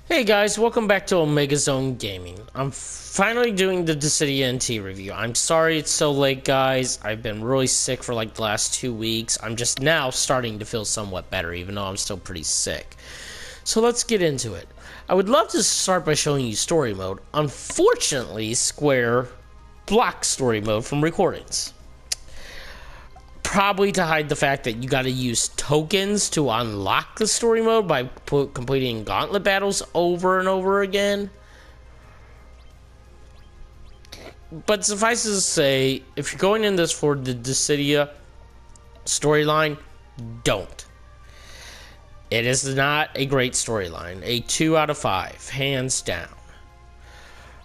Hey guys, welcome back to Omega Zone Gaming. I'm finally doing the Dissida NT review. I'm sorry it's so late, guys. I've been really sick for like the last 2 weeks. I'm just now starting to feel somewhat better, even though I'm still pretty sick. So let's get into it. I would love to start by showing you story mode. Unfortunately, Square blocked story mode from recordings. Probably to hide the fact that you gotta use tokens to unlock the story mode by completing gauntlet battles over and over again. But suffice it to say, if you're going in this for the Dissdia storyline, don't. It is not a great storyline. A 2 out of 5, hands down.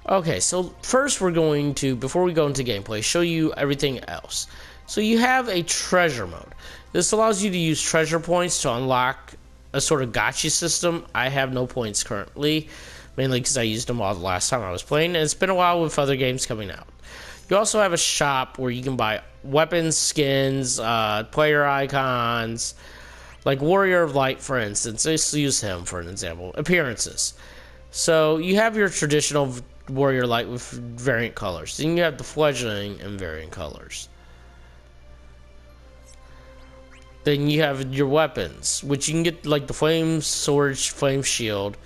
Okay, so first we're going to, before we go into gameplay, show you everything else. So you have a treasure mode. This allows you to use treasure points to unlock a sort of gacha system. I have no points currently, mainly because I used them all the last time I was playing, and it's been a while with other games coming out. You also have a shop where you can buy weapons, skins, player icons, like Warrior of Light, for instance. Let's use him for an example. Appearances. So you have your traditional Warrior Light with variant colors. Then you have the Fledgling in variant colors. Then you have your weapons, which you can get like the Flame Sword, Flame Shield,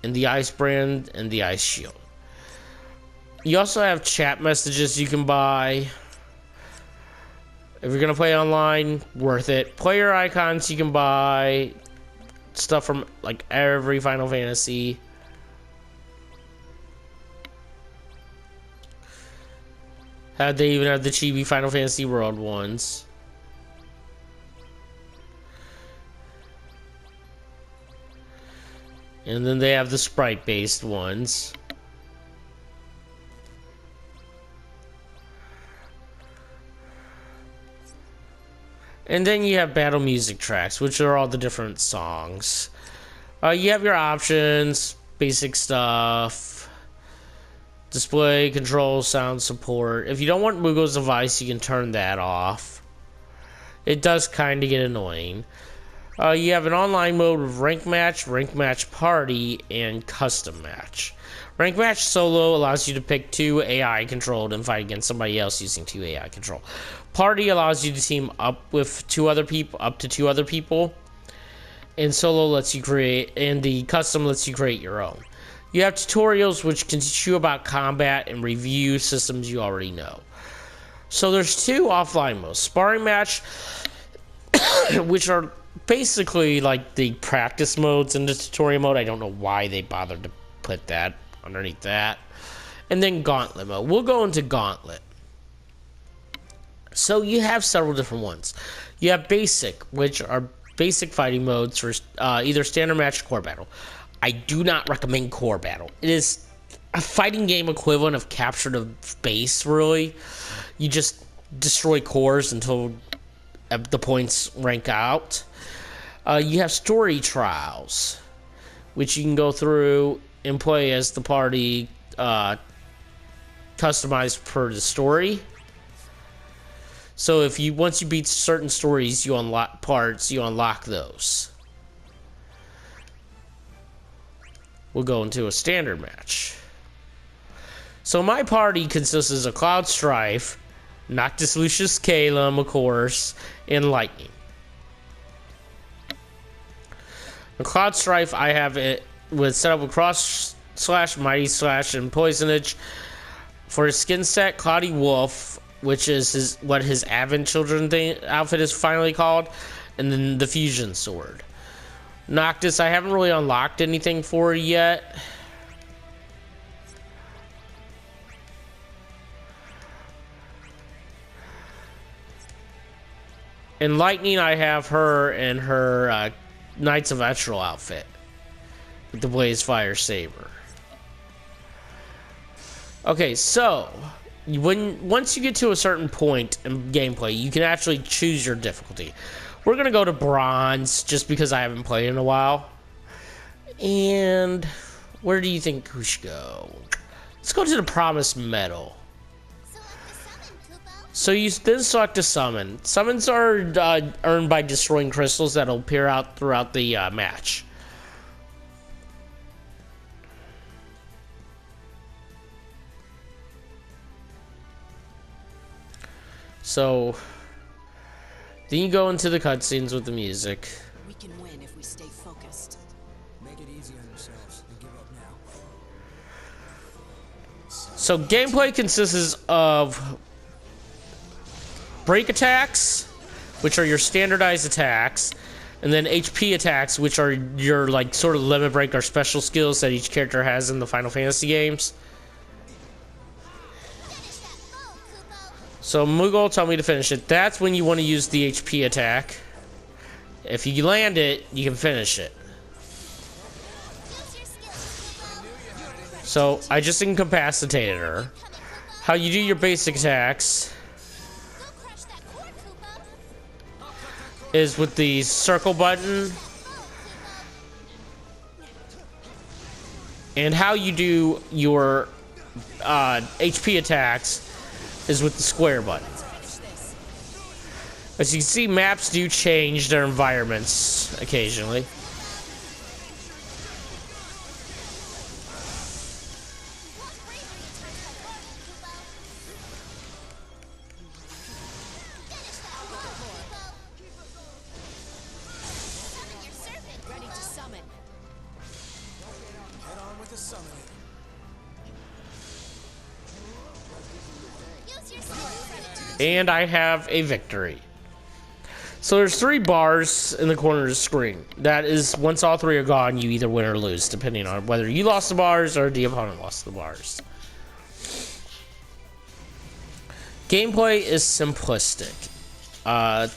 and the Ice Brand, and the Ice Shield. You also have chat messages you can buy. If you're gonna play online, worth it. Player icons you can buy. Stuff from like every Final Fantasy. They even have the Chibi Final Fantasy World ones. And then they have the sprite-based ones. And then you have battle music tracks, which are all the different songs. You have your options, basic stuff, display, control, sound support. If you don't want Mugo's device, you can turn that off. It does kind of get annoying. You have an online mode with rank match party, and custom match. Rank match solo allows you to pick 2 AI controlled and fight against somebody else using 2 AI control. Party allows you to team up with 2 other people, up to 2 other people. And solo lets you create, and the custom lets you create your own. You have tutorials which can teach you about combat and review systems you already know. So there's 2 offline modes. Sparring match, which are basically like the practice modes in the tutorial mode. I don't know why they bothered to put that underneath that. And then gauntlet mode. We'll go into gauntlet. So you have several different ones. You have basic, which are basic fighting modes for either standard match or core battle. I do not recommend core battle. It is a fighting game equivalent of capture the base, really. You just destroy cores until the points rank out. You have story trials, which you can go through and play as the party, customized per the story. So if you once you beat certain stories, you unlock parts, you unlock those. We'll go into a standard match. So my party consists of Cloud Strife, Noctis Lucius Calum, of course, and Lightning. The Cloud Strife, I have it with set up with Cross Slash, Mighty Slash, and Poisonage. For his skin set, Cloudy Wolf, which is what his Advent Children outfit is finally called, and then the Fusion Sword. Noctis, I haven't really unlocked anything for yet. In Lightning, I have her in her Knights of Etral outfit with the Blaze Fire Saber. Okay, so once you get to a certain point in gameplay, you can actually choose your difficulty. We're gonna go to bronze just because I haven't played in a while. And where do you think we should go? Let's go to the Promised Medal. So you then select a summon. Summons are earned by destroying crystals that'll appear out throughout the match. So then you go into the cutscenes with the music. We can win if we stay focused. Make it easy on yourselves and give up now. So gameplay consists of break attacks, which are your standardized attacks, and then HP attacks, which are your like sort of limit break or special skills that each character has in the Final Fantasy games. So Moogle told me to finish it. That's when you want to use the HP attack. If you land it, you can finish it. So I just incapacitated her. How you do your basic attacks is with the circle button. And how you do your HP attacks is with the square button. As you can see, maps do change their environments occasionally. Ready to summon. Head on with the summoning. And I have a victory. So there's 3 bars in the corner of the screen. That is, once all 3 are gone, you either win or lose, depending on whether you lost the bars or the opponent lost the bars. Gameplay is simplistic. You have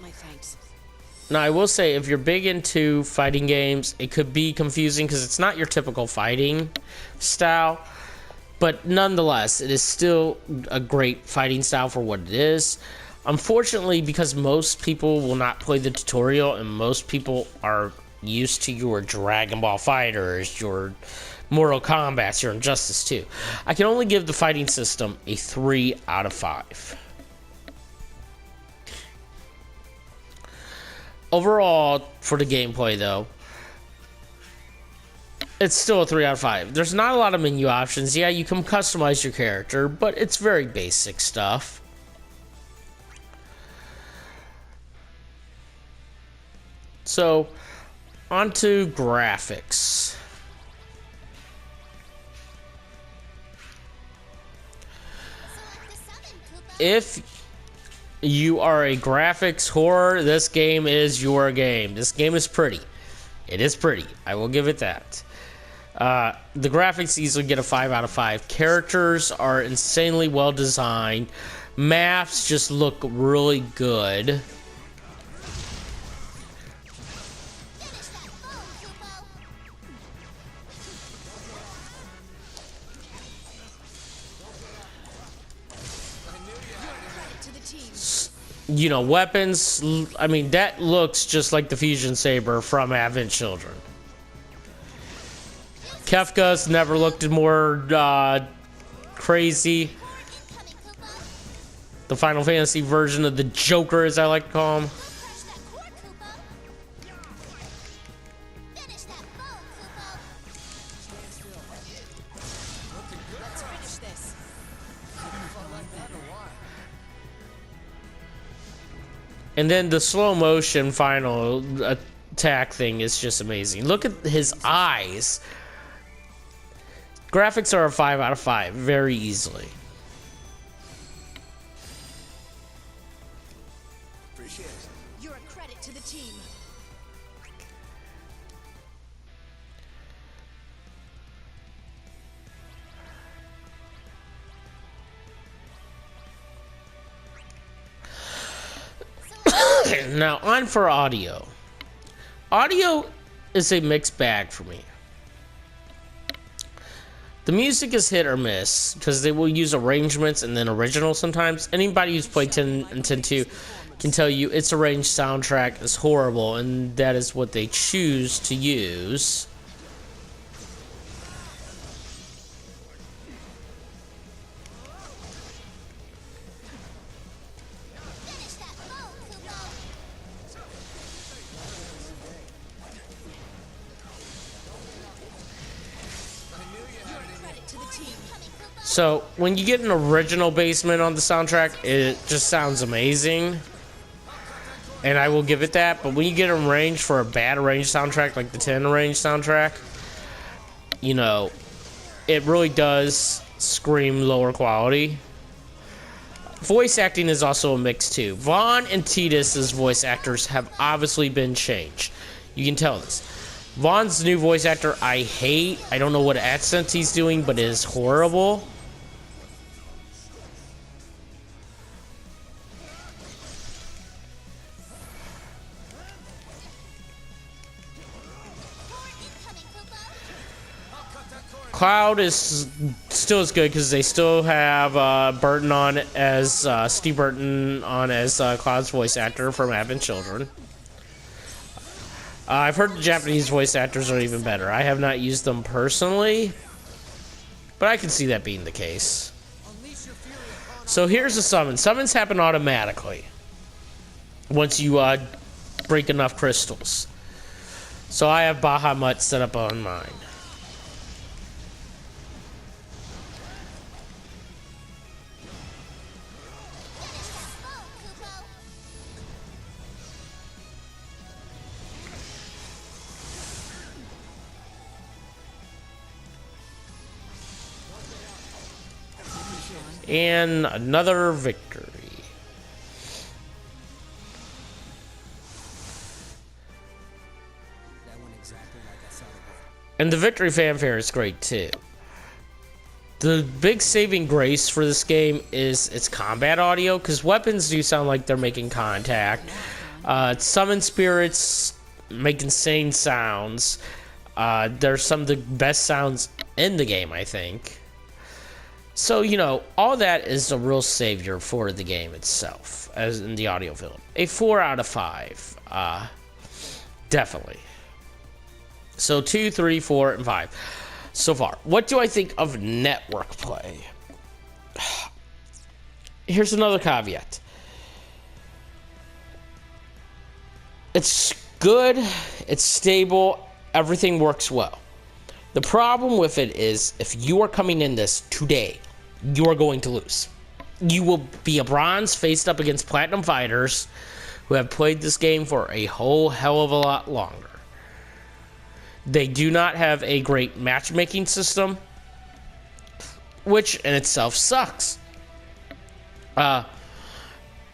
my thanks. Now, I will say, if you're big into fighting games, it could be confusing because it's not your typical fighting style. But nonetheless, it is still a great fighting style for what it is. Unfortunately, because most people will not play the tutorial and most people are used to your Dragon Ball Fighters, your Mortal Kombat, your Injustice 2, I can only give the fighting system a 3 out of 5. Overall, for the gameplay though, it's still a 3 out of 5. There's not a lot of menu options. Yeah, you can customize your character, but it's very basic stuff. So, onto graphics. If you are a graphics whore, this game is your game. This game is pretty. It is pretty. I will give it that. The graphics easily get a 5 out of 5. Characters are insanely well designed. Maps just look really good. You know, weapons, I mean, that looks just like the Fusion Saber from Advent Children. Kefka's never looked more crazy. The Final Fantasy version of the Joker, as I like to call him. And then the slow motion final attack thing is just amazing. Look at his eyes. Graphics are a 5 out of 5, very easily. Appreciate it. You're a credit to the team. Now, on for audio. Audio is a mixed bag for me. The music is hit or miss, because they will use arrangements and then originals sometimes. Anybody who's played 10 and 10-2 can tell you its arranged soundtrack is horrible, and that is what they choose to use. So when you get an original basement on the soundtrack, it just sounds amazing, and I will give it that. But when you get arranged for a bad arranged soundtrack, like the 10 arranged soundtrack, you know, it really does scream lower quality. Voice acting is also a mix too. Vaughn and Tidus's voice actors have obviously been changed. You can tell this. Vaughn's new voice actor, I hate. I don't know what accent he's doing, but it is horrible. Cloud is still as good because they still have Burton on as Steve Burton on as Cloud's voice actor from Advent Children. I've heard the Japanese voice actors are even better. I have not used them personally, but I can see that being the case. So here's the summon. Summons happen automatically once you break enough crystals. So I have Bahamut set up on mine. And another victory. That went exactly like I thought it would. And the victory fanfare is great too. The big saving grace for this game is its combat audio, because weapons do sound like they're making contact. Summon spirits make insane sounds. They're some of the best sounds in the game, I think. So, you know, all that is a real savior for the game itself, as in the audio field. A 4 out of 5. Definitely. So 2, 3, 4, and 5 so far. What do I think of network play? Here's another caveat. It's good, it's stable, everything works well. The problem with it is, if you are coming in this today, you are going to lose. You will be a bronze faced up against platinum fighters who have played this game for a whole hell of a lot longer. They do not have a great matchmaking system, which in itself sucks. But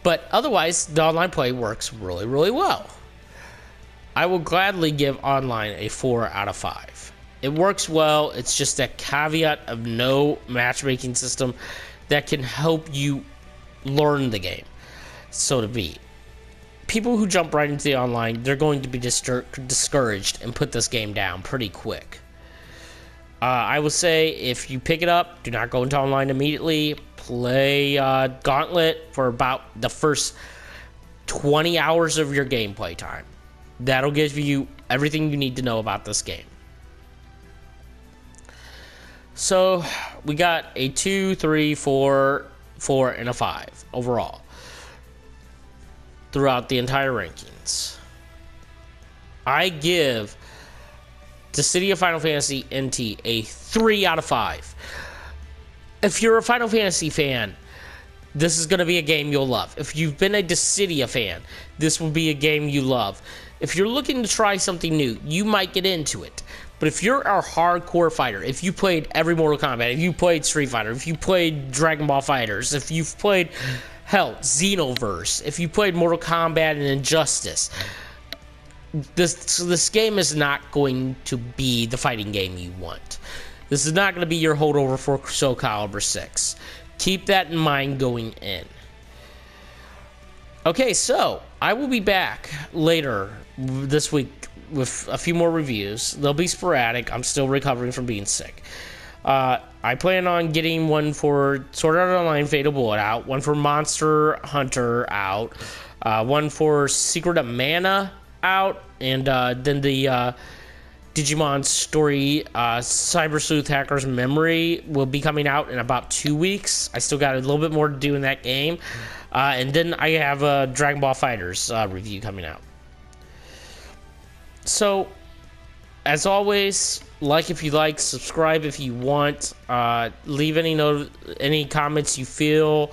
otherwise, the online play works really, really well. I will gladly give online a 4 out of 5. It works well. It's just that caveat of no matchmaking system that can help you learn the game, so to be. People who jump right into the online, they're going to be discouraged and put this game down pretty quick. I will say, if you pick it up, do not go into online immediately. Play Gauntlet for about the first 20 hours of your gameplay time. That'll give you everything you need to know about this game. So we got a 2, 3, 4, 4, and a 5 overall throughout the entire rankings. I give Dissida Final Fantasy NT a 3 out of 5. If you're a Final Fantasy fan, this is going to be a game you'll love. If you've been a Dissidia fan, this will be a game you love. If you're looking to try something new, you might get into it. But if you're a hardcore fighter, if you played every Mortal Kombat, if you played Street Fighter, if you played Dragon Ball FighterZ, if you've played, hell, Xenoverse, if you played Mortal Kombat and Injustice, this game is not going to be the fighting game you want. This is not going to be your holdover for Soul Calibur 6. Keep that in mind going in. Okay, so I will be back later this week with a few more reviews. They'll be sporadic. I'm still recovering from being sick. I plan on getting one for Sword Art Online Fatal Bullet out, one for Monster Hunter out, one for Secret of Mana out, and then the Digimon Story Cyber Sleuth Hacker's Memory will be coming out in about 2 weeks. I still got a little bit more to do in that game. And then I have a Dragon Ball FighterZ review coming out. So, as always, like if you like, subscribe if you want. Leave any comments you feel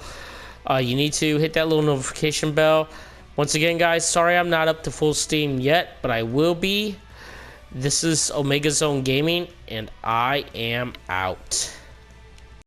you need to. Hit that little notification bell. Once again, guys, sorry I'm not up to full steam yet, but I will be. This is Omega Zone Gaming, and I am out.